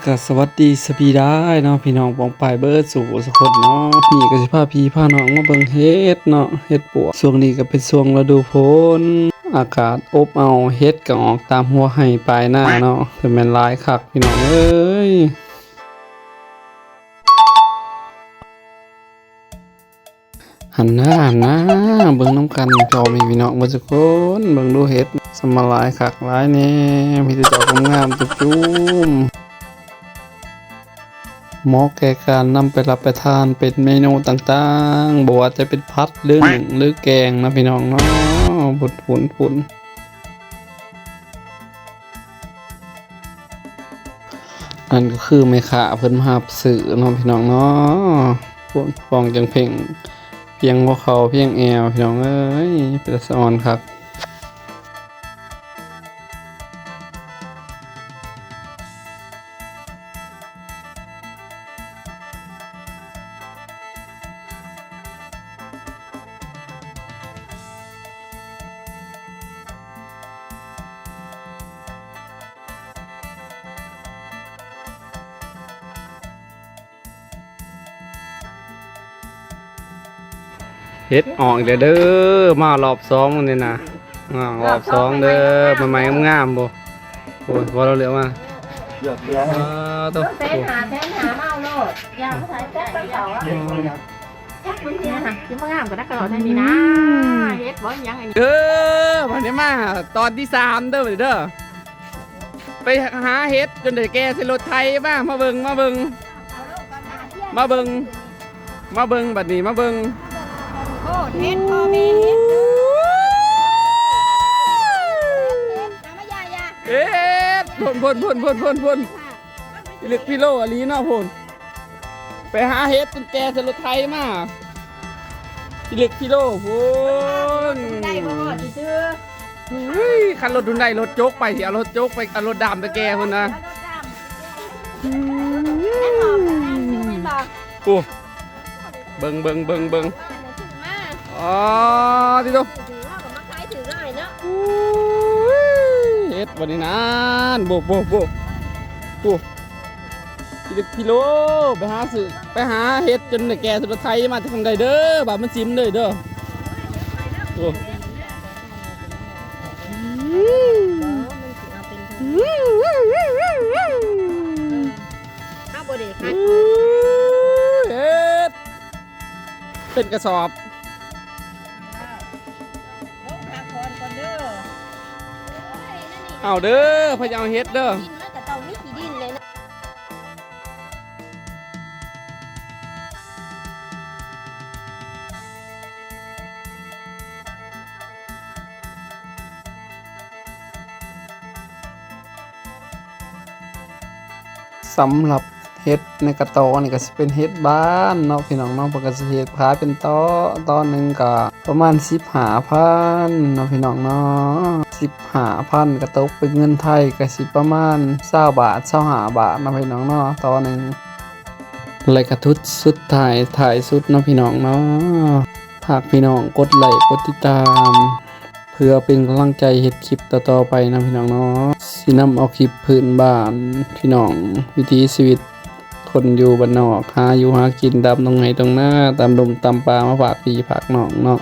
ก็สวัสดีสปีได้เนาะพี่น้องปองปายเบิร์ดสู่สุคนเนาะนี่ก็สิพาพี่พาน้องมาเบิ่งเฮ็ดเนาะเฮ็ดปวกช่วงนี้ก็เป็นช่วงฤดูฝนอากาศอบเอาเฮ็ดก็ออกตามหัวไห้ปลายหน้าเนาะแต่แม่นหลายคักพี่น้องเอ้ยหันหน้าเบิ่งน้ำกันจอมีพี่น้องเบ่ทุกคนเบิ่งดูเฮ็ดสำมาหลายคักหลายแน่มีแต่ดอกงามๆจุ่มเหมาะแก่การนำไปรับประทานเป็นเมนูต่างๆบ่ว่าจะเป็นผัดหรือหนึ่งหรือแกงนะพี่น้องเนาะผุนนั่นก็คือแม่ค้าเพิ่นมารับซื้อเนาะพี่น้องเนาะพวกฟองจังเพ่งเพียงบ่เข้าเพียงแอวพี่น้องเอ้ยเป็นตาสะออนครับเฮ็ดออกอีกแล้วเด้อมารอบ2มื้อนี้นะรอบ2เด้อใหม่ๆงามๆบ่โอ้ยบ่เราเหลือมาตัว แสนหาเมาโลดยาภาษาแจ๊กเสาอ่ะแจ๊กมันเนี่ยค่ะยังไม่งามกับนักกระโดดแทนนี่นะเฮ็ดบ่ยังไงนี่วันนี้มาตอนที่3เด้อเด้อไปหาเฮ็ดจนได้แก่ใส่รถไถมาเบิ่งบัดนี้มาเบิ่งโอ้เฮ็ดพ่อแม่เฮ็ดเฮ็ดพ่นพี่ลึกพี่โลอลีเนาะพ่นไปหาเฮ็ดจนแก่ใส่รถไถมาพี่ลึกพี่โลพ่นได้บ่ซื่อเฮ้ยคันรถดุนได้รถโจ๊กไปสิเอารถโจ๊กไปเอารถดำตะแก่พ่นนะโอ้เบิ่งอ๋อที่ดูเฮ็ดวันนี้นานโบพี่โลไปหาเฮ็ดจนแก่สุดไทยมาจะทำได้เด้อบาดมันซิมเลยเด้อโอ้ข้าวบดเด็กค่ะเฮ็ดเป็นกระสอบเอาเด้อพยายามเฮ็ดเด้อสำหรับเฮ็ดในกระตอนี่ก็สิเป็นเฮ็ดบ้านเนาะพี่น้องเนาะปกติเฮ็ดขายเป็นตอหนึงก็ประมาณ15,000เนาะพี่น้องเนาะ15,000ก็ตกเป็นเงินไทยก็สิประมาณ20 บาท25 บาทเนาะพี่น้องเนาะตอหนึงและกระทุดสุดถ่ายสุดเนาะพี่น้องเนาะฝากพี่น้องกดไลค์กดติดตามเพื่อเป็นกำลังใจเฮ็ดคลิปต่อๆไปนะพี่น้องเนาะสินำเอาคลิปพื้นบ้านพี่น้องวิถีชีวิตคนอยู่บ้านนอกหาอยู่หากินตามตรงไหนตรงหน้าตามดงตามป่ามาฝากพี่ฝากน้องเนาะ